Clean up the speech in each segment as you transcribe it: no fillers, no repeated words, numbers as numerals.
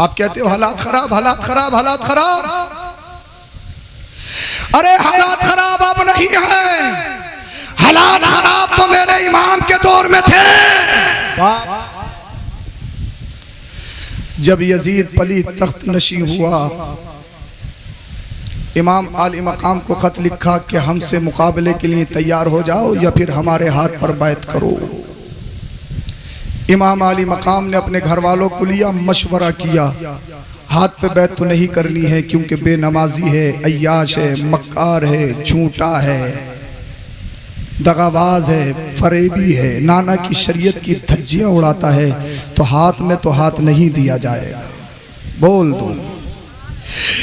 आप कहते हो हालात खराब, हालात खराब, हालात खराब। अरे हालात खराब अब नहीं है, हालात खराब तो मेरे इमाम के दौर में थे। जब यजीद पली तख्त नशी हुआ, इमाम आली मकाम को खत लिखा कि हमसे मुकाबले के लिए तैयार हो जाओ या फिर हमारे हाथ पर बैत करो। इमाम आली मकाम ने अपने घर वालों को लिया, मशवरा किया, हाथ पे बैत तो नहीं करनी है क्योंकि बेनमाजी है, अय्याश है, मक्कार है, झूठा है, दगाबाज है, फरेबी है, नाना की शरीयत की धज्जियां उड़ाता है, तो हाथ में तो हाथ नहीं दिया जाएगा। बोल दो।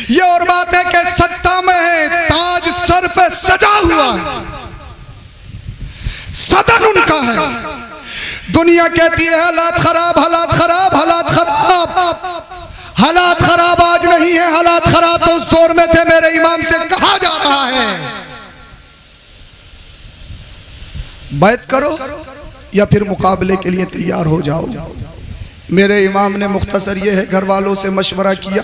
ये और बात है कि सत्ता में है, ताज सर पे सजा हुआ है, सदन उनका है, दुनिया कहती है हालात खराब, हालात खराब, हालात खराब। हालात खराब आज नहीं है, हालात खराब तो उस दौर में थे, मेरे इमाम से कहा जा रहा है बैत करो या फिर मुकाबले के लिए तैयार हो जाओ। मेरे इमाम ने मुख्तसर ये है, घर वालों से मशवरा किया,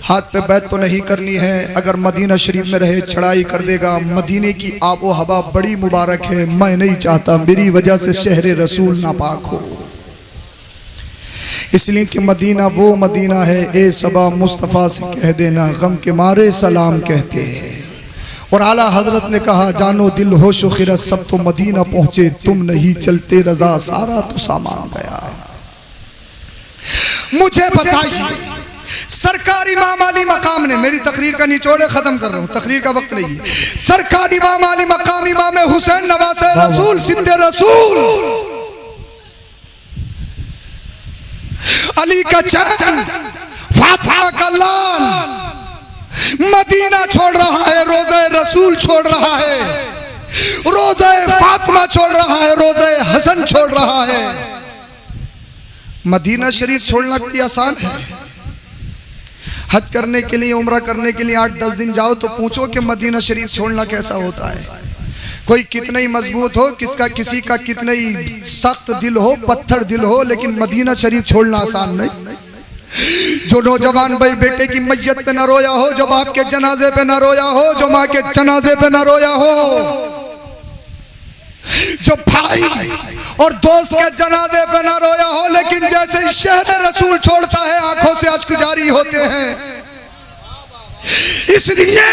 हाथ पे बैत तो नहीं करनी है, अगर मदीना शरीफ में रहे चढ़ाई कर देगा। मदीने की आबो हवा बड़ी मुबारक है, मैं नहीं चाहता मेरी वजह से शहरे रसूल नापाक हो, इसलिए कि मदीना वो मदीना है, ए सबा मुस्तफ़ा से कह देना गम के मारे सलाम कहते हैं। और आला हजरत ने कहा, जानो दिल होश व खिरत सब तो मदीना पहुंचे, तुम नहीं चलते रजा सारा तो सामान गया। मुझे बताइए सरकार इमाम अली मकाम ने, मेरी तकरीर का निचोड़े खत्म कर रहा हूँ, तकरीर का वक्त नहीं है, सरकार इमाम अली मकाम इमाम हुसैन नवासे रसूल सिद्दे रसूल अली का चैन फातिमा का लाल मदीना छोड़ रहा है, रोज़े रसूल छोड़ रहा है, रोज़े फातिमा छोड़ रहा है, रोज़े हसन छोड़ रहा है। मदीना शरीफ छोड़ना कोई आसान है? हज करने के लिए, उम्रा करने के लिए 8-10 दिन जाओ तो पूछो कि मदीना शरीफ छोड़ना कैसा होता है। कोई कितना ही मजबूत हो, किसी का कितना ही सख्त दिल हो, पत्थर दिल हो, लेकिन मदीना शरीफ छोड़ना आसान नहीं। जो नौजवान भाई बेटे की मैयत पे न रोया हो, जो बाप के जनाजे पे न रोया हो, जो माँ के जनाजे पे न रोया हो, जो भाई और दोस्त के जनाजे पे न रोया हो, लेकिन जैसे ही शहर रसूल छोड़ता है आंखों से अश्क जारी होते हैं। इसलिए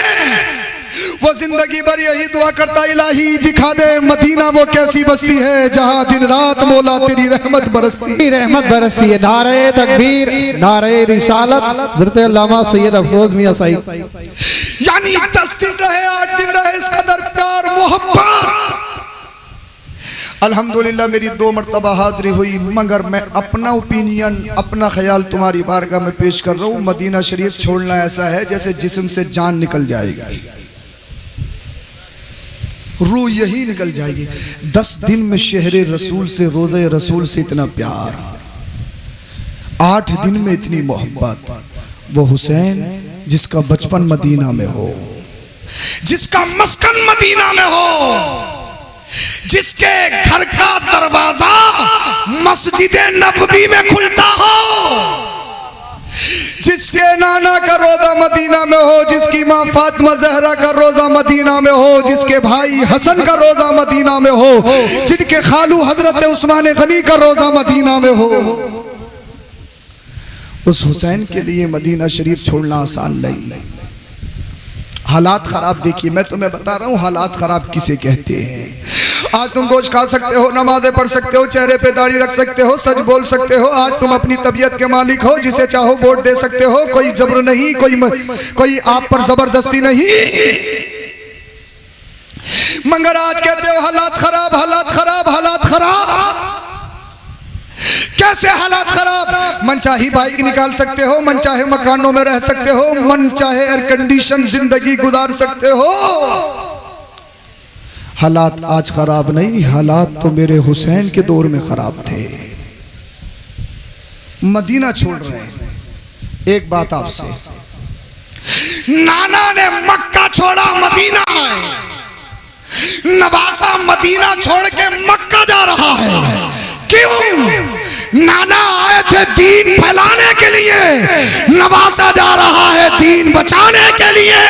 वो जिंदगी भर यही दुआ करता, इलाही दिखा दे मदीना वो कैसी बस्ती है जहां दिन रात मौला तेरी रहमत बरसती है। नारे तकबीर, नारे रिसालत, हज़रत अल्लामा सैयद अफरोज मियां साहिब। यानी 10 दिन रहे, 8 दिन रहे, इस कदर प्यार मोहब्बत। अल्हम्दुलिल्लाह मेरी 2 मरतबा हाजिरी हुई, मगर मैं अपना ओपिनियन, अपना ख्याल तुम्हारी बारगाह में पेश कर रहा हूँ। मदीना शरीफ छोड़ना ऐसा है जैसे जिस्म से जान निकल जाएगी, रूह यही निकल जाएगी। 10 दिन में शहरे रसूल से, रोज़े रसूल से इतना प्यार, 8 दिन में इतनी मोहब्बत। वो हुसैन जिसका बचपन मदीना में हो, जिसका मस्कन मदीना में हो, जिसके घर का दरवाजा मस्जिद नबवी में खुलता हो, जिसके नाना का रोजा मदीना में हो, जिसकी माँ फातिमा ज़हरा का रोजा मदीना में हो, जिसके भाई हसन का रोजा मदीना में हो, जिनके खालू हजरत उस्मान गनी का रोजा मदीना में हो, उस हुसैन के लिए मदीना शरीफ छोड़ना आसान नहीं। हालात खराब देखिए, मैं तुम्हें बता रहा हूँ हालात खराब किसे कहते हैं। आज तुम गोश्त खा सकते हो, नमाजें पढ़ सकते हो, चेहरे पे दाढ़ी रख सकते हो, सच बोल सकते हो, आज तुम अपनी तबीयत के मालिक हो, जिसे चाहो वोट दे सकते हो, कोई जबर नहीं, कोई आप पर जबरदस्ती नहीं। मगर आज कहते हो हालात खराब, हालात खराब, हालात खराब। कैसे हालात खराब? मन चाहे बाइक निकाल सकते हो, मन चाहे मकानों में रह सकते हो, मन चाहे एयर कंडीशन जिंदगी गुजार सकते हो। हालात आज खराब नहीं, हालात तो मेरे हुसैन के दौर में खराब थे। मदीना छोड़ रहे हैं। एक बात आपसे, नाना ने मक्का छोड़ा, मदीना है। नवासा मदीना छोड़ के मक्का जा रहा है, क्यों? नाना आए थे दीन फैलाने के लिए, लिए नवाजा जा रहा है, दीन बचाने के लिए।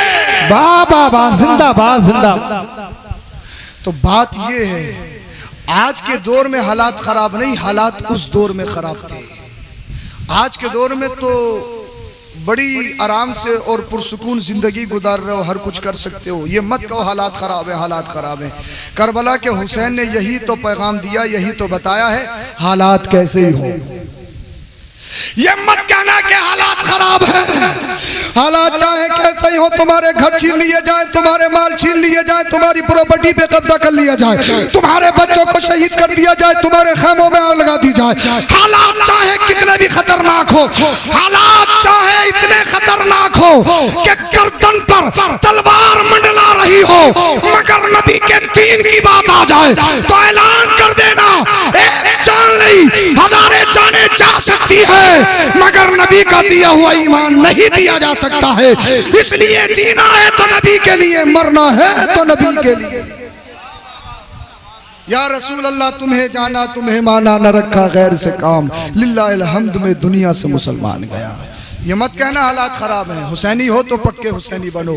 वाह वाह वाह, जिंदाबाद जिंदाबाद। तो बात ये है, आज के दौर में हालात खराब नहीं, हालात उस दौर में खराब थे। आज के दौर में तो बड़ी आराम से और पुरसुकून जिंदगी गुजार रहे हो, हर कुछ कर सकते हो। ये मत कहो हालात खराब है, हालात खराब है। करबला के हुसैन ने यही तो पैगाम दिया, यही तो बताया है, हालात कैसे ही हो। ये मत कहना कि हालात खराब है। हालात चाहे कैसे ही हो, तुम्हारे घर छीन लिए जाए, तुम्हारे माल छीन लिए जाए, तुम्हारी प्रॉपर्टी पे कब्जा कर लिया जाए, तुम्हारे बच्चों को शहीद कर दिया जाए, तुम्हारे खेमों में आग लगा दी जाए, हालात चाहे कितने भी खतरनाक हो, हालात चाहे इतने खतरनाक हो कि गर्दन पर तलवार मंडला रही हो, मगर नबी के दीन की बात आ जाए तो ऐलान कर देना, एक जान नहीं हजारे जाने जा सकती है, मगर नबी का दिया हुआ ईमान नहीं दिया जा सकता है। इसलिए जीना है तो नबी के लिए, मरना है तो नबी के लिए। या रसूल अल्लाह, तुम्हें जाना तुम्हें माना, न रखा गैर से काम, लिल्लाहिल हम्द में दुनिया से मुसलमान गया। ये मत कहना हालात खराब हैं। हुसैनी हो तो पक्के हुसैनी बनो,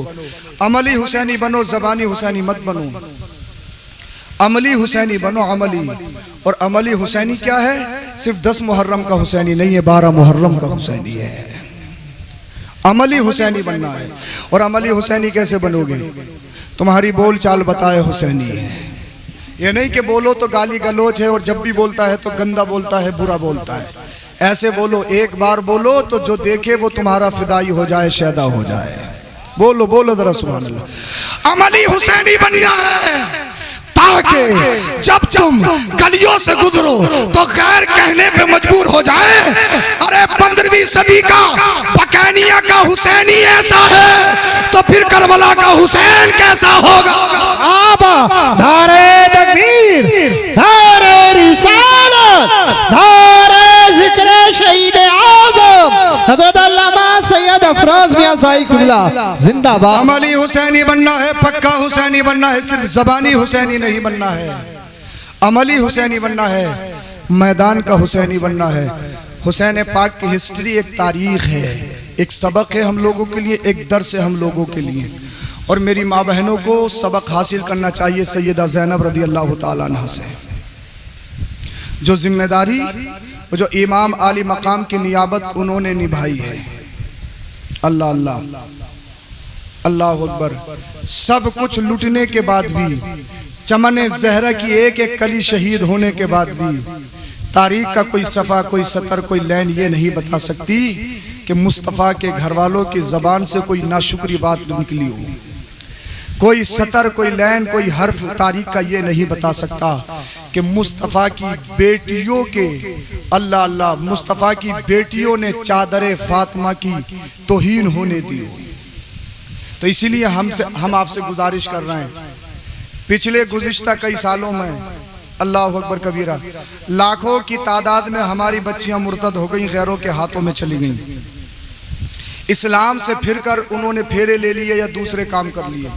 अमली हुसैनी बनो, जबानी हुसैनी मत बनो। अमली हुसैनी बनो, अमली। और अमली हुसैनी क्या है? सिर्फ 10 मुहर्रम का हुसैनी नहीं है, 12 मुहर्रम का हुसैनी है। अमली हुसैनी बनना है। और अमली हुसैनी कैसे बनोगे? तुम्हारी बोल चाल बताए हुसैनी है। ये नहीं कि बोलो तो गाली गलोच है और जब भी बोलता है तो गंदा बोलता है, बुरा बोलता है। ऐसे बोलो, एक बार बोलो तो जो देखे वो तुम्हारा फिदाई हो जाए, शैदा हो जाए। बोलो बोलो जरा सुभान अल्लाह। अमली हुसैनी बनना है ताकि जब तुम गलियों से गुजरो तो गैर कहने पे मजबूर हो जाए, अरे 15वीं सदी का बकैनिया का हुसैनी ऐसा है तो फिर करबला का हुसैन कैसा होगा। आबा धारे तकबीर, धारे रिसालत, धारे जिक्र शहीद आज़म हज़रत अल्लामा सैयद अफरोज मियां साईकुल्ला जिंदाबाद। अमली हुसैनी बनना है, पक्का हुसैनी बनना है, सिर्फ जबानी हुसैनी नहीं बनना है, अमली हुसैनी बनना है, मैदान का हुसैनी बनना है। हुसैन पाक की हिस्ट्री एक तारीख है, एक सबक है हम लोगों के लिए, एक दर्स है हम लोगों के लिए। और मेरी माँ बहनों को सबक हासिल करना चाहिए सैयदा ज़ैनब रज़ी अल्लाह ताला अन्हा से। जो जिम्मेदारी, जो इमाम आली मकाम की नियाबत उन्होंने निभाई है। अल्लाह अल्लाह अल्लाह अकबर। सब कुछ लुटने के बाद भी, चमन ज़हरा की एक एक कली शहीद होने के बाद भी, तारीख का कोई सफ़ा, कोई सतर, कोई लाइन ये नहीं बता सकती कि मुस्तफ़ा के घर वालों की ज़बान से कोई नाशुक्री बात निकली हो। कोई सतर, कोई लाइन, कोई हर्फ तारीख का ये नहीं बता सकता कि मुस्तफ़ा की बेटियों के, अल्लाह अल्लाह, मुस्तफ़ा की बेटियों ने चादर फातिमा की तौहीन होने दी। तो इसीलिए हम आपसे गुजारिश कर रहे हैं, पिछले गुज़िश्ता कई सालों में अल्लाह अकबर कबीरा लाखों की तादाद में हमारी बच्चियां मुर्तद हो गई, गैरों के हाथों में चली गईं। इस्लाम से फिरकर उन्होंने फेरे ले लिए या दूसरे काम कर लिए।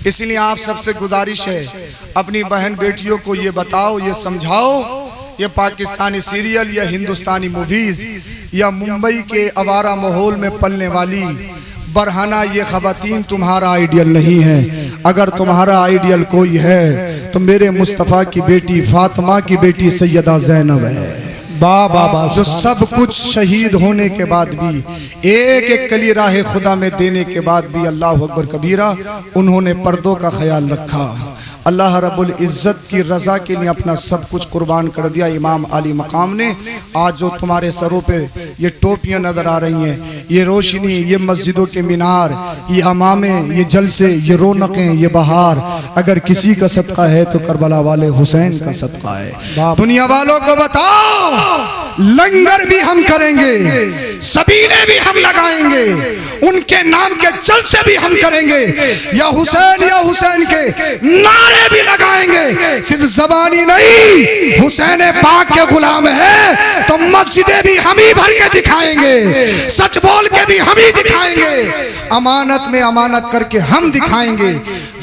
इसलिए आप सबसे गुजारिश है, अपनी बहन बेटियों को ये बताओ, ये समझाओ, ये पाकिस्तानी सीरियल या हिंदुस्तानी मूवीज या मुंबई के आवारा माहौल में पलने वाली बरहाना ये खवातीन तुम्हारा आइडियल नहीं है। अगर तुम्हारा आइडियल कोई है तो मेरे मुस्तफ़ा की बेटी फातिमा की बेटी सैयदा ज़ैनब है। जो सब कुछ शहीद होने के बाद भी, एक एक कली राह खुदा में देने के बाद भी अल्लाह अकबर कबीरा उन्होंने पर्दों का ख्याल रखा। अल्लाह रब्बुल इज़्ज़त की रज़ा के लिए अपना सब कुछ कुर्बान कर दिया इमाम आली मकाम ने। आज जो तुम्हारे सरों पे ये टोपियाँ नज़र आ रही हैं, ये रोशनी, ये मस्जिदों के मीनार, ये अमामे, ये जलसे, ये रौनकें, ये बहार, अगर किसी का सदका है तो करबला वाले हुसैन का सदका है। दुनिया वालों को बताओ, लंगर भी हम करेंगे, सबीले भी हम लगाएंगे, उनके नाम के जलसे भी हम करेंगे, या हुसैन के नारे भी लगाएंगे। सिर्फ जबानी नहीं, हुसैन पाक के गुलाम है तो मस्जिदें भी हम ही भर के दिखाएंगे, सच बोल के भी हम ही दिखाएंगे, अमानत में अमानत करके हम दिखाएंगे,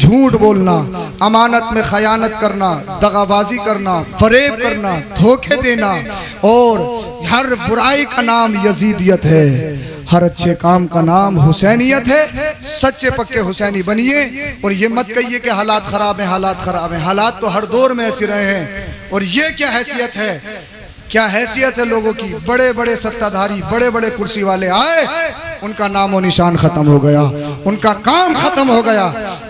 झूठ बोलना, अमानत में खयानत करना, दगाबाजी करना, फरेब करना, धोखे देना, और हर बुराई का नाम यजीदियत है, हर अच्छे काम का नाम हुसैनियत है। सच्चे पक्के हुसैनी बनिए और ये मत कहिए कि हालात खराब हैं, हालात खराब हैं। हालात तो हर दौर में ऐसे रहे हैं। और ये क्या हैसियत है, क्या हैसियत है लोगों की। बड़े बड़े सत्ताधारी, बड़े बड़े कुर्सी वाले आए, उनका नाम और निशान खत्म हो गया, उनका काम खत्म हो गया।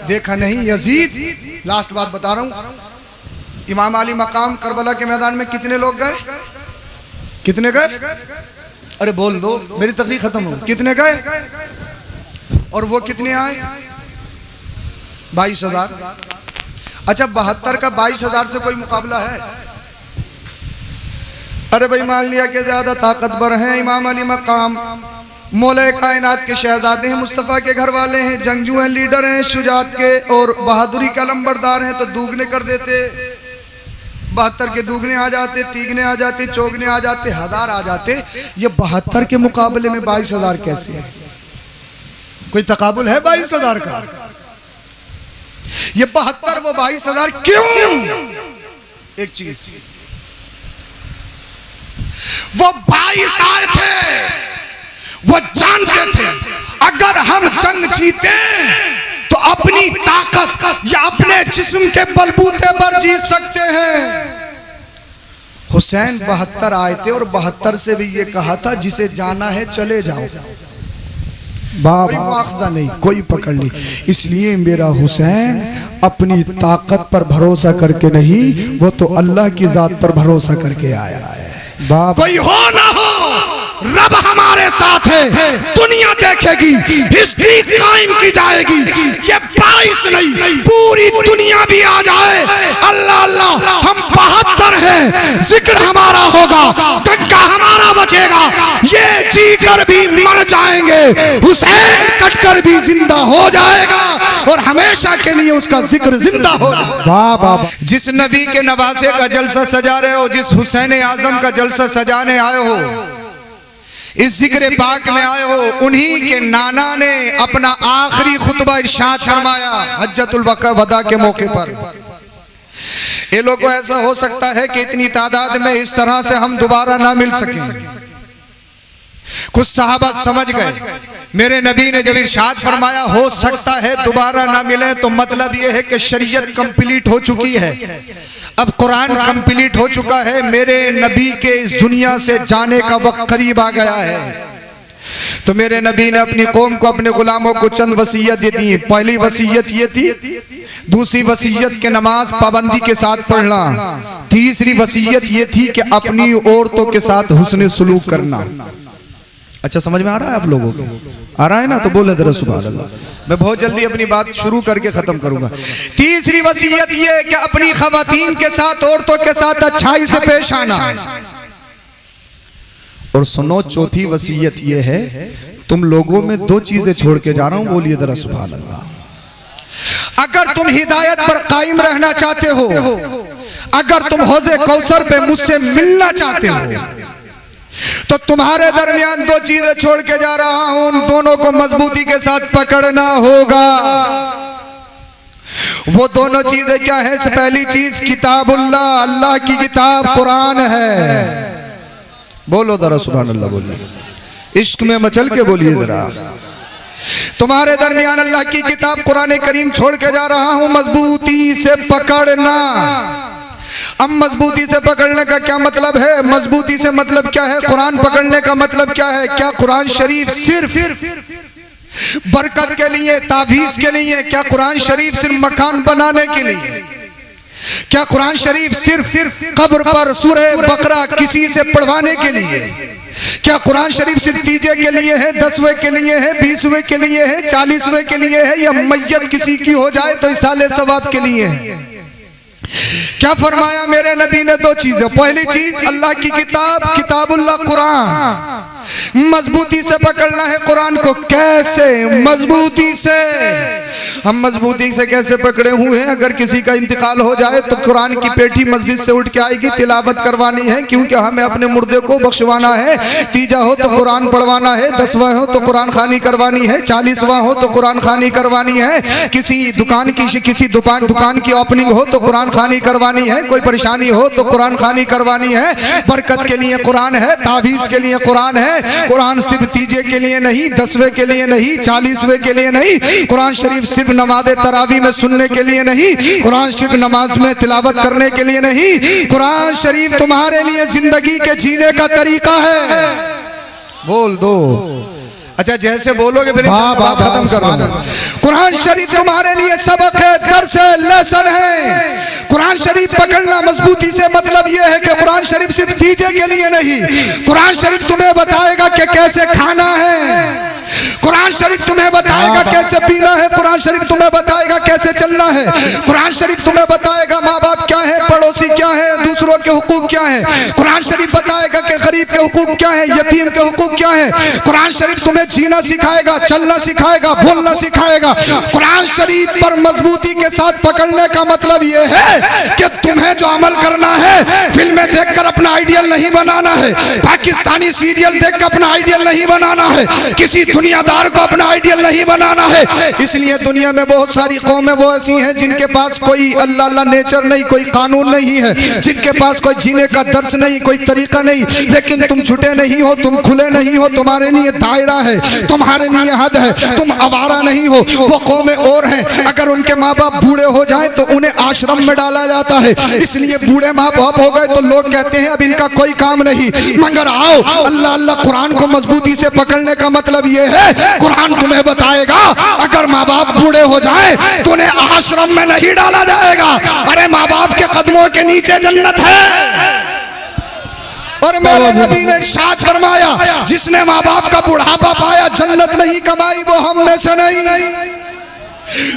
देखा नहीं यजीद, लास्ट बात बता रहा हूं, इमाम अली मकाम करबला के मैदान में कितने लोग गए, कितने गए, अरे बोल दो, मेरी तकरीर खत्म हो, कितने गए और वो कितने आए, 22,000। अच्छा 72 का 22,000 से कोई मुकाबला है? अरे भाई मान लिया कि ज्यादा ताकतवर हैं, इमाम अली मकाम मौला कायनात के शहजादे हैं, मुस्तफ़ा के घर वाले हैं, जंगजू हैं, लीडर हैं, शुजात के और बहादुरी का लंबरदार हैं, तो दुगने कर देते, 72 के दुगने आ जाते, तीगने आ जाते, चौगने आ जाते, 1000 आ जाते। ये 72 के मुकाबले में 22,000 कैसे है? कोई तकाबुल है 22,000 का? ये 72 वो 22,000 क्यों? एक चीज, वो 22 आए थे, वो जानते थे अगर हम जंग जीते तो अपनी ताकत या अपने जिस्म के बलबूते पर जीत सकते हैं। हुसैन 72 आए थे और 72 से भी ये कहा था जिसे जाना है चले जाओ, कोई मुआखजा नहीं, कोई पकड़ नहीं। इसलिए मेरा हुसैन अपनी ताकत पर भरोसा करके नहीं, वो तो अल्लाह की जात पर भरोसा करके आया है। कोई हो ना हो, रब हमारे साथ है, दुनिया देखेगी, हिस्ट्री कायम की जाएगी। ये 22 नहीं, पूरी दुनिया भी आ जाए, अल्लाह अल्लाह, हम 72 हैं, जिक्र हमारा होगा, डंका हमारा बचेगा, ये जी कर भी मर जाएंगे, हुसैन कट कर भी जिंदा हो जाएगा और हमेशा के लिए उसका जिक्र जिंदा हो जाएगा। जिस नबी के नवासे का जलसा सजा रहे हो, जिस हुसैन आजम का जलसा सजाने आए हो, इस जिक्र पाक में आए हो, उन्हीं के नाना ने अपना आखिरी खुतबा इरशाद फरमाया हज्जतुल वदा के मौके पर। ये लोगों को ऐसा हो सकता है कि इतनी तादाद में इस तरह से हम दोबारा ना मिल सकें। कुछ सहाबा समझ गए, मेरे नबी ने जब इरशाद फरमाया हो सकता है दोबारा ना मिले, तो मतलब यह है कि शरीयत कंप्लीट हो चुकी है, अब कुरान कंप्लीट हो चुका है, मेरे नबी के इस दुनिया से जाने का वक्त करीब आ गया है। तो मेरे नबी ने अपनी कौम को, अपने गुलामों को चंद वसीयत दी। पहली वसीयत ये थी, दूसरी वसीयत के नमाज पाबंदी के साथ पढ़ना, तीसरी वसीयत ये थी कि अपनी औरतों के साथ हुस्न सुलूक करना। अच्छा समझ में आ रहा है आप लोगों को? आ रहा है ना? तो बोले जरा सुभान अल्लाह। मैं बहुत जल्दी अपनी बात शुरू करके खत्म करूंगा। तीसरी वसीयत ये कि अपनी खवातीन के साथ, औरतों के साथ अच्छाई से पेश आना। और सुनो, चौथी वसीयत ये है, तुम लोगों में 2 चीजें छोड़ के जा रहा हूं, बोलिए जरा सुभान अल्लाह। अगर तुम हिदायत पर कायम रहना चाहते हो, अगर तुम हौज़े कौसर पे मुझसे मिलना चाहते हो, तो तुम्हारे दरमियान 2 चीजें छोड़ के जा रहा हूं, उन दोनों को मजबूती के साथ पकड़ना होगा। वो दोनों चीजें क्या है? पहली चीज किताबुल्लाह, अल्लाह की किताब कुरान है। बोलो जरा सुभान अल्लाह, बोलिए, इश्क में मचल के बोलिए जरा। तुम्हारे दरमियान अल्लाह की किताब कुरान करीम छोड़ के जा रहा हूं, मजबूती से पकड़ना। अब मजबूती से पकड़ने का क्या मतलब है? मजबूती से मतलब क्या है? कुरान पकड़ने का मतलब क्या है? क्या कुरान शरीफ सिर्फ बरकत के लिए, तावीज के लिए? क्या कुरान शरीफ सिर्फ मकान बनाने के लिए? क्या कुरान शरीफ सिर्फ कब्र पर सूरह बकरा किसी से पढ़वाने के लिए? क्या कुरान शरीफ सिर्फ तीजे के लिए है, 10वें के लिए है, 20वें के लिए है, 40वें के लिए है, या मैयत किसी की हो जाए तो इसाले सवाब के लिए है? क्या फरमाया मेरे नबी ने? 2 चीजें। पहली चीज अल्लाह की किताब, किताबुल्लाह कुरान, मजबूती से पकड़ना है कुरान को। कैसे? मजबूती से। हम मजबूती से कैसे पकड़े हुए हैं, अगर किसी का इंतकाल हो जाए तो कुरान की पेठी मस्जिद से उठ के आएगी, तिलावत करवानी है, क्योंकि हमें अपने मुर्दे को बख्शवाना है। तीजा हो तो कुरान पढ़वाना है, 10वां हो तो कुरान खानी करवानी है, 40वां हो तो कुरान खानी करवानी है, किसी दुकान की ओपनिंग हो तो कुरान खानी करवानी है, कोई परेशानी हो तो कुरान खानी करवानी है। बरकत के लिए कुरान है, तावीज़ के लिए कुरान है। कुरान सिर्फ तीजे के लिए नहीं, 10वें के लिए नहीं, 40वें के लिए नहीं। कुरान शरीफ सिर्फ नमाज तरावी में सुनने के लिए नहीं, कुरान शरीफ नमाज में तिलावत करने के लिए नहीं, कुरान शरीफ तुम्हारे लिए जिंदगी के जीने का तरीका है। बोल दो। अच्छा, जैसे बोलोगे फिर बात खत्म करो। कुरान शरीफ तुम्हारे लिए सबक है, दर्स है, लेसन है। कुरान शरीफ पकड़ना मजबूती से मतलब यह है कि कुरान शरीफ सिर्फ तीजे के लिए नहीं, कुरान शरीफ तुम्हें बताएगा कि कैसे खाना है, कुरान शरीफ तुम्हें बताएगा कैसे पीना है, कुरान शरीफ तुम्हें बताएगा कैसे चलना है, कुरान शरीफ तुम्हें बताएगा माँ बाप क्या है, पड़ोसी क्या है, दूसरों के हुकूक क्या है, कुरान शरीफ बताएगा कि गरीब के हुकूक क्या है, यतीम के हुकूक क्या है। कुरान शरीफ तुम्हें जीना सिखाएगा, चलना सिखाएगा, बोलना सिखाएगा। कुरान शरीफ पर मजबूती के साथ पकड़ने का मतलब यह है कि तुम्हें जो अमल करना है, फिल्में देखकर अपना आइडियल नहीं बनाना है, पाकिस्तानी सीरियल देखकर अपना आइडियल नहीं बनाना है, किसी दुनियादार को अपना आइडियल नहीं बनाना है। इसलिए दुनिया में बहुत सारी कौमें वो ऐसी हैं जिनके पास कोई अल्लाह नेचर नहीं, कोई कानून नहीं है, जिनके पास कोई जीने का दर्स नहीं, कोई तरीका नहीं। लेकिन तुम छुटे नहीं हो, तुम खुले नहीं हो, तुम्हारे लिए दायरा है, तुम्हारे लिए हद है, तुम आवारा नहीं हो। वो कौमें और हैं, अगर उनके माँ बाप बूढ़े हो जाए तो उन्हें आश्रम में डाला जाता है। इसलिए बूढ़े माँ बाप हो गए तो लोग कहते हैं अब इनका कोई काम नहीं। मगर आओ, अल्लाह अल्लाह कुरान को मजबूती से पकड़ने का मतलब ये है, कुरान तुम्हें बताएगा अगर माँ बाप बूढ़े हो जाए तो उन्हें आश्रम में नहीं डाला जाएगा। अरे माँ बाप के कदमों के नीचे जन्नत है। और मेरे नबी ने इरशाद फरमाया, जिसने माँ बाप का बुढ़ापा पाया, जन्नत नहीं कमाई, वो हम में से नहीं।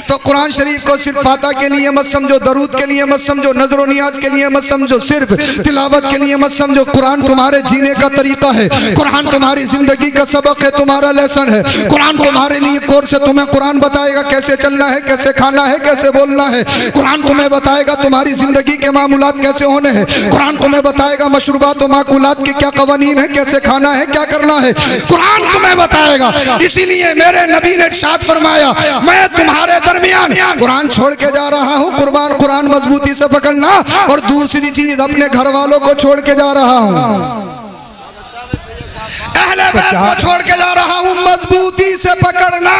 तो कुरान शरीफ को सिर्फ फाता के लिए मत समझो, दरूद के लिए मत समझो, नजर नियाज के लिए मत समझो, सिर्फ तिलावत के लिए मत समझो। कुरान तुम्हारे जीने का तरीका है, कुरान तुम्हारी जिंदगी का सबक है, तुम्हारा लेसन है। कुरान तुम्हारे लिए कोर्स है, तुम्हें कुरान बताएगा कैसे चलना है, कैसे खाना है, कैसे बोलना है। कुरान तुम्हें बताएगा तुम्हारी जिंदगी के मामूलात कैसे होने हैं। कुरान तुम्हें बताएगा मशरूबात और माकुलात के क्या कवानीन है, कैसे खाना है, क्या करना है। कुरान तुम्हें बताएगा। इसीलिए मेरे नबी ने इरशाद फरमाया, मैं तुम्हारे दरमियान कुरान छोड़ के जा रहा हूँ। कुरान मजबूती से पकड़ना, और दूसरी चीज अपने घर वालों को छोड़ के जा रहा हूँ, अहले बैत को छोड़ के जा रहा हूँ। मजबूती से पकड़ना।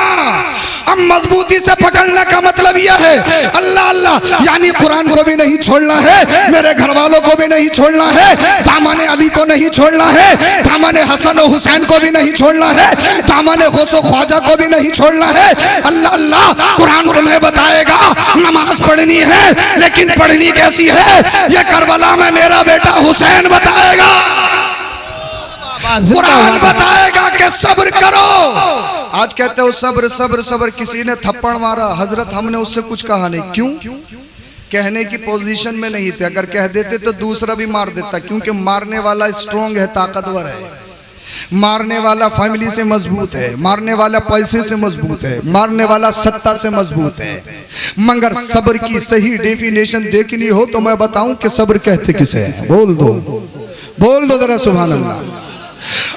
अब मजबूती से पकड़ने का मतलब यह है, अल्लाह अल्लाह यानी कुरान को भी नहीं छोड़ना है, मेरे घर वालों को भी नहीं छोड़ना है, दामन अली को नहीं छोड़ना है, दामन हसन और हुसैन को भी नहीं छोड़ना है, दामन गौस और ख्वाजा को भी नहीं छोड़ना है। अल्लाह अल्लाह कुरान तुम्हें बताएगा नमाज पढ़नी है, लेकिन पढ़नी कैसी है ये करबला में मेरा बेटा हुसैन बताएगा। कुरान बताएगा कि सब्र करो। आज कहते हो सब्र सब्र सब्र, किसी ने थप्पड़ मारा, हजरत हमने उससे कुछ कहा नहीं। क्यों? कहने की पोजीशन में नहीं थे। अगर कह देते तो दूसरा भी मार देता, क्योंकि मारने वाला स्ट्रॉन्ग है, ताकतवर है, मारने वाला फैमिली से मजबूत है, मारने वाला पैसे से मजबूत है, मारने वाला सत्ता से मजबूत है। मगर सब्र की सही डेफिनेशन देखनी हो तो मैं बताऊं कि सब्र कहते किसे है। बोल दो जरा सुभान अल्लाह।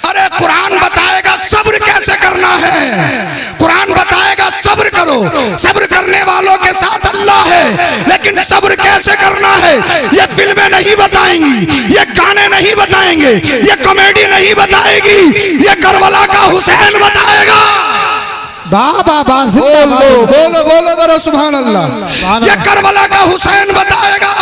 अरे कुरान बताएगा सब्र कैसे करना है, कुरान बताएगा सब्र करो, सब्र करने वालों के साथ अल्लाह है। लेकिन सब्र कैसे करना है ये फिल्में नहीं बताएंगी, ये गाने नहीं बताएंगे, ये कॉमेडी नहीं बताएगी, ये करबला का हुसैन बताएगा। बोलो जरा सुभान अल्लाह। ये करबला का हुसैन बताएगा।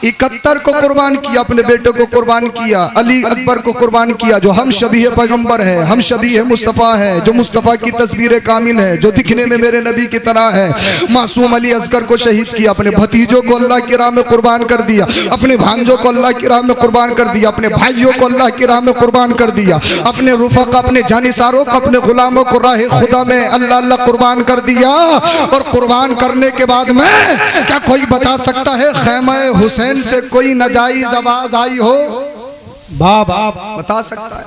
71 को कुर्बान किया, अपने बेटे को कुर्बान किया, अली अकबर को कुर्बान किया, जो हम शबीह पैगंबर है, हम शबीह मुस्तफ़ा है, जो मुस्तफ़ा की तस्वीर कामिल है, जो दिखने में मेरे नबी की तरह है। मासूम अली असगर को शहीद किया, अपने भतीजों को अल्लाह की राह में कुर्बान कर दिया, अपने भांजों को अल्लाह की राह में कुर्बान कर दिया, अपने भाइयों को अल्लाह की राह में कुर्बान कर दिया, अपने रुफ़क़, अपने जानिसारों को, अपने गुलामों को राह खुदा में अल्लाह अल्लाह कुर्बान कर दिया। और कुर्बान करने के बाद में क्या कोई बता सकता है खैमा हुसैन से कोई नाजायज आवाज आई हो? बता सकता है?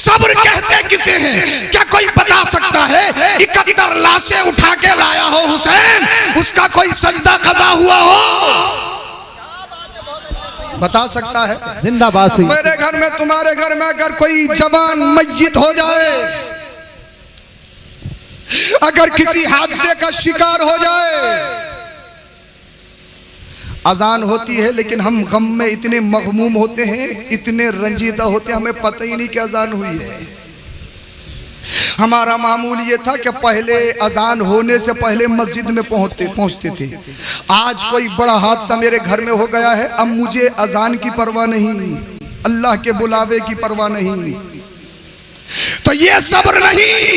सब्र कहते किसे हैं? क्या कोई बता सकता है? 71 लाशें उठा के लाया हो हुसैन, उसका कोई सजदा कज़ा हुआ हो? बता सकता है? जिंदाबाद सही। मेरे घर में, तुम्हारे घर में अगर कोई जवान मय्यत हो जाए, अगर किसी हादसे का शिकार हो जाए, अजान होती है लेकिन हम गम में इतने मगमूम होते हैं, इतने रंजीदा होते हैं, हमें पता ही नहीं कि अजान हुई है। हमारा मामूल ये था कि पहले अजान होने से पहले मस्जिद में पहुंचते थे। आज कोई बड़ा हादसा मेरे घर में हो गया है, अब मुझे अजान की परवाह नहीं, अल्लाह के बुलावे की परवाह नहीं। तो ये सब्र नहीं,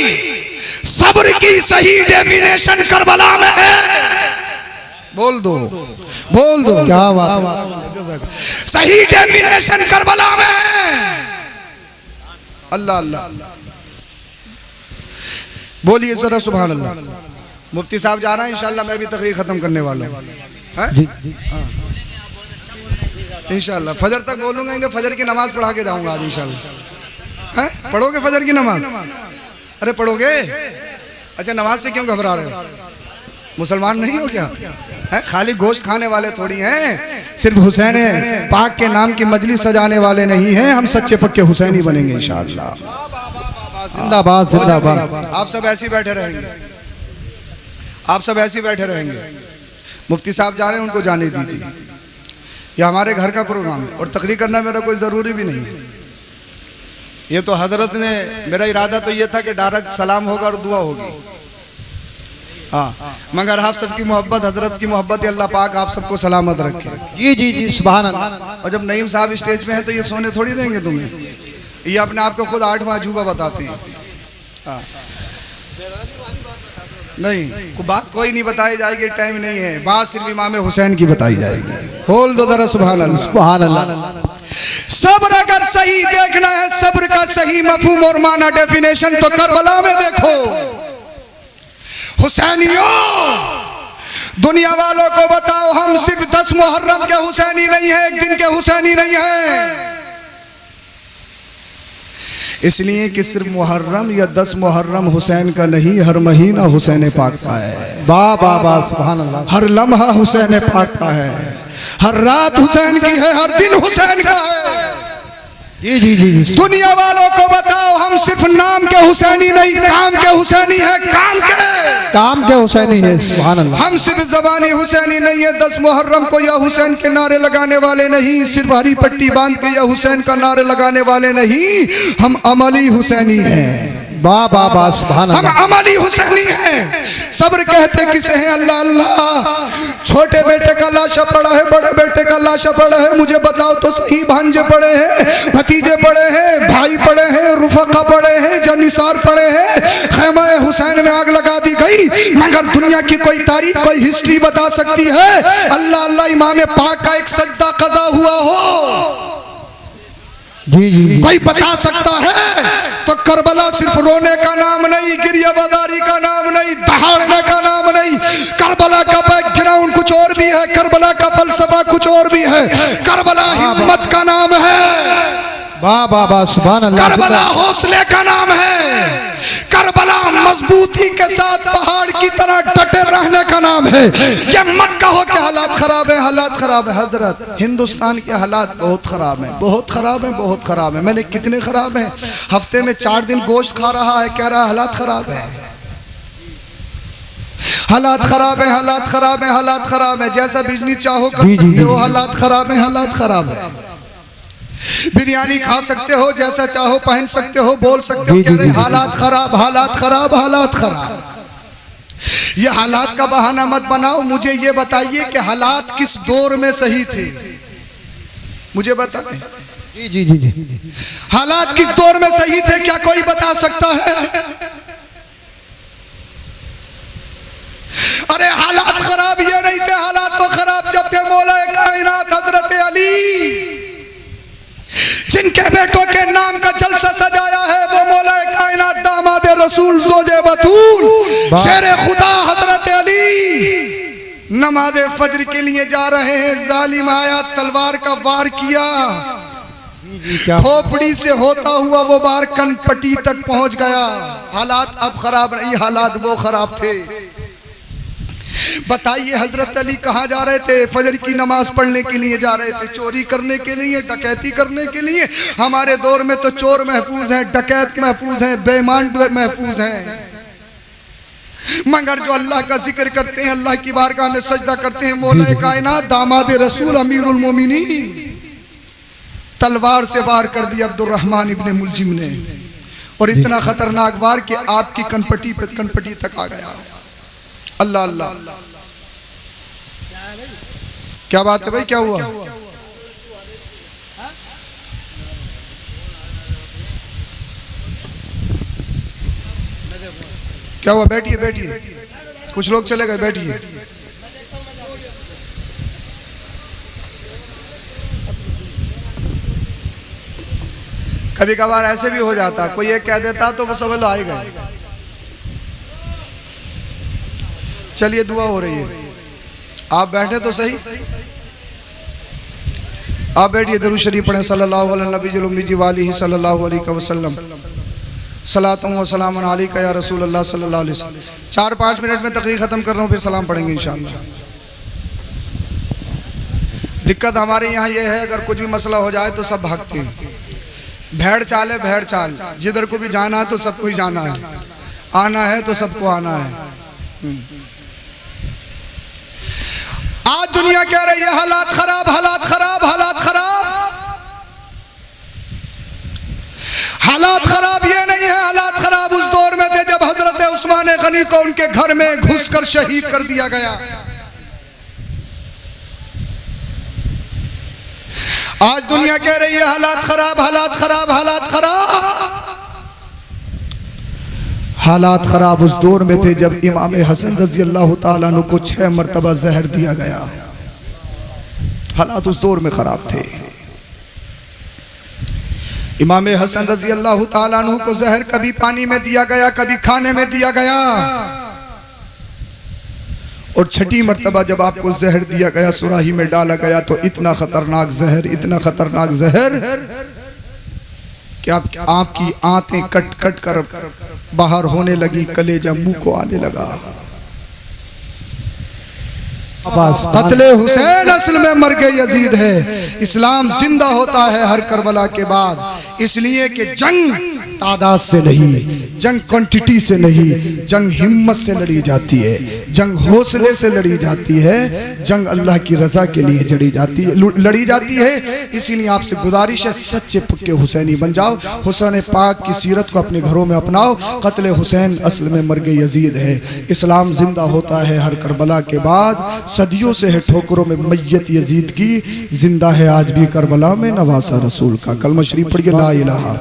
सब्र की सही डेफिनेशन करबला में है। बोल दो, बोल दो, क्या बात है। सही डेफिनेशन करबला में है। अल्लाह अल्लाह बोलिए जरा सुभान अल्लाह। मुफ्ती साहब जा रहा है, इंशाल्लाह मैं भी तकरीर खत्म करने वाला हूँ। इंशाल्लाह फजर तक बोलूंगा, इन्हें फजर की नमाज पढ़ा के जाऊंगा आज इंशाल्लाह। पढ़ोगे फजर की नमाज? अरे पढ़ोगे? अच्छा, नमाज से क्यों घबरा रहे हो? मुसलमान नहीं हो क्या? है खाली गोश्त खाने वाले थोड़ी हैं, सिर्फ हुसैन पाक के नाम की मजलिस सजाने वाले नहीं हैं। हम सच्चे पक्के हुसैनी बनेंगे इंशाअल्लाह। जिंदाबाद जिंदाबाद। आप सब ऐसे बैठे रहेंगे, आप सब ऐसे बैठे रहेंगे। मुफ्ती साहब जा रहे हैं, उनको जाने दीजिए। ये हमारे घर का प्रोग्राम है और तकरीर करना मेरा कोई ज़रूरी भी नहीं है। ये तो हजरत ने, मेरा इरादा तो ये था कि डायरेक्ट सलाम होगा और दुआ होगी। हाँ, मगर आप सबकी मोहब्बत, हजरत की मोहब्बत, अल्लाह पाक आप सबको सलामत रखे। जी जी जी सुभान अल्लाह। और जब नईम साहब स्टेज पे हैं तो ये सोने थोड़ी देंगे तुम्हें, ये अपने आप को खुद 8वां अजूबा बताते हैं। हाँ नहीं, बात कोई नहीं बताई जाएगी, टाइम नहीं है। बात सिर्फ इमाम हुसैन की बताई जाएगी। बोल दो जरा सुभान अल्लाह। सुभान अल्लाह। सब्र अगर सही देखना है, सब्र का सही मफहूम और माना डेफिनेशन, तो करबला में देखो। हुसैनियों, दुनिया वालों को बताओ, हम सिर्फ 10 मुहर्रम के हुसैनी नहीं है, एक दिन के हुसैनी नहीं है। इसलिए कि सिर्फ मुहर्रम या 10 मुहर्रम हुसैन का नहीं, हर महीना हुसैन पाक का है। वाह वाह वाह सुभान अल्लाह। हर लम्हा हुसैन पाक का है, हर रात हुसैन की है, हर दिन हुसैन का है। जी जी जी। दुनिया वालों को बताओ, हम सिर्फ नाम के हुसैनी नहीं, काम के हुसैनी है। काम के हुसैनी है। सुभान अल्लाह। हम सिर्फ जबानी हुसैनी नहीं है, 10 मुहर्रम को या हुसैन के नारे लगाने वाले नहीं, सिर्फ हरी पट्टी बांध के या हुसैन का नारे लगाने वाले नहीं, हम अमली हुसैनी हैं। वाह वाह वाह सुभान अल्लाह। हम अमली हुसैनी हैं। सब्र कहते किसे हैं? अल्लाह अल्लाह। छोटे बेटे का लाशा पड़ा है, बड़े बेटे का लाशा पड़ा है, मुझे बताओ तो सही। भांजे पड़े हैं, भतीजे पड़े हैं, भाई पड़े हैं, रुफका पड़े हैं, जनिसार पड़े हैं। खैमा हुसैन में आग लगा दी गई, मगर दुनिया की कोई तारीख, कोई हिस्ट्री बता सकती है अल्लाह अल्लाह इमाम पाक का एक सजदा कज़ा हुआ हो? जी जी। कोई बता सकता है? तो करबला सिर्फ रोने का नाम नहीं, गिरियाबादारी का नाम नहीं, दहाड़ने का नाम नहीं। करबला का बैकग्राउंड कुछ और भी है, करबला का फलसफा कुछ और भी है। करबला हिम्मत का नाम है। वाह वाह वाह सुभान अल्लाह। करबला हौसले का नाम है। करबला मजबूती के साथ पहाड़ की तरह डटे रहने का नाम है। ये मत कहो कि हालात खराब है, हालात खराब है। हजरत, हिंदुस्तान के हालात बहुत खराब हैं, बहुत खराब हैं, बहुत खराब है। मैंने कितने खराब हैं? हफ्ते में 4 दिन गोश्त खा रहा है, कह रहा है हालात खराब है, हालात खराब है, हालात खराब है, हालात खराब है। जैसा बिजनेस चाहो कर सकते हो, हालात खराब है, हालात खराब है। बिरयानी खा सकते हो, जैसा चाहो पहन सकते हो, बोल सकते हो, कह रहे हालात खराब, हालात खराब, हालात खराब। ये हालात का बहाना मत बनाओ। मुझे ये बताइए कि हालात किस दौर में सही थे? मुझे बताएं। जी जी जी जी। हालात किस दौर में सही थे? क्या कोई बता सकता है? अरे हालात खराब ये नहीं थे, हालात तो खराब जब थे मौला कायनात हजरत अली, जिनके बेटों के नाम का जलसा सजाया है, वो मौला कायनात दामाद रसूल ज़ोजे बतूल शेर खुदा हजरत अली नमाज फजर के लिए जा रहे हैं। जालिम आया, तलवार का वार किया, क्या खोपड़ी से होता हुआ वो बार कनपटी तक पहुंच गया। हालात अब खराब नहीं, हालात वो खराब थे। बताइए हजरत अली कहाँ जा रहे थे? फजर की नमाज पढ़ने के लिए जा रहे थे, चोरी करने के लिए, डकैती करने के लिए। हमारे दौर में तो चोर महफूज हैं, डकैत महफूज हैं, बेईमान महफूज हैं, मगर जो अल्लाह का जिक्र करते हैं, अल्लाह की बारगाह में सजदा करते हैं, मौला कायनात दामाद रसूल अमीरुल मोमिनीन तलवार से वार कर दिया अब्दुर्रहमान इब्ने मुलजिम ने, और इतना खतरनाक वार कि आपकी कनपटी पे कनपटी तक आ गया। अल्लाह अल्लाह, क्या बात है भाई, क्या हुआ? क्या हुआ? बैठिए बैठिए, कुछ लोग चले गए, बैठिए। कभी कभार ऐसे भी हो जाता, कोई एक कह देता तो वो समझ लो आएगा। चलिए दुआ हो रही है, आप बैठे तो सही, आप बैठिए। दरूद शरीफ पढ़ें सल्लल्लाहु अलैहि नबी उम्मी वाली सल्लल्लाहु अलैहि वसल्लम सलातुम व सलामुन अलैका या रसूल अल्लाह सल्लल्लाहु अलैहि वसल्लम। 4-5 मिनट में तकरीर खत्म कर रहा हूँ, फिर सलाम पढ़ेंगे इंशाअल्लाह। दिक्कत हमारे यहाँ ये है, अगर कुछ भी मसला हो जाए तो सब भागते हैं। भेड़ चाल है, भेड़ चाल, जिधर को भी जाना है तो सबको ही जाना है, आना है तो सबको आना है। आज दुनिया कह रही है हालात खराब, हालात खराब, हालात खराब। हालात खराब ये नहीं है, हालात खराब उस दौर में थे जब हजरत उस्मान गनी को उनके घर में घुसकर शहीद कर दिया गया। आज दुनिया कह रही है हालात खराब, हालात खराब, हालात खराब। हालात खराब उस दौर में थे जब इमाम हसन रजी अल्लाह ताला अन्हु को 6 मरतबा जहर दिया गया। हालात उस दौर में खराब थे। इमाम हसन रजी अल्लाह ताला अन्हु को जहर कभी पानी में दिया गया, कभी खाने में दिया गया, और 6ठी मरतबा जब आपको जहर दिया गया, सुराही में डाला गया, तो इतना खतरनाक जहर, इतना खतरनाक जहर कि आपकी आंतें कट कट कर बाहर होने लगी, कलेजा मुंह को आने लगा। कत्ले हुसैन असल में मर गए यजीद है। इस्लाम जिंदा होता है हर करबला के बाद, इसलिए कि जंग तादाद से नहीं, जंग क्वांटिटी से नहीं, जंग हिम्मत से लड़ी जाती है, जंग हौसले से लड़ी जाती है, जंग अल्लाह की रजा के लिए लड़ी जाती है। इसीलिए आपसे गुजारिश है, सच्चे पक्के हुसैनी बन जाओ, हुसैन पाक की सीरत को अपने घरों में अपनाओ। कत्ले हुसैन असल में मर गए यजीद है। इस्लाम जिंदा होता है हर करबला के बाद, सदियों से है ठोकरों में मैयत यजीद की, जिंदा है आज भी करबला में नवासा रसूल का। कलमा शरीफ पढ़िए, ला इलाहा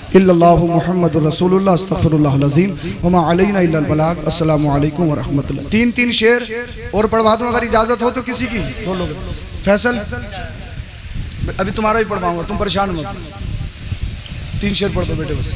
इल्लल्लाहु मुहम्मदुर रसूलुल्लाह अस्तगफिरुल्लाहल अज़ीम व मा अलैना इल्लल बलाग। अस्सलामु अलैकुम व रहमतुल्लाह। 3 शेर और पढ़वा दूं अगर इजाजत हो तो, किसी की? 2 लोग। फैसल अभी तुम्हारा ही पढ़वाऊंगा, तुम परेशान मत। 3 शेर पढ़ दो बेटे बस।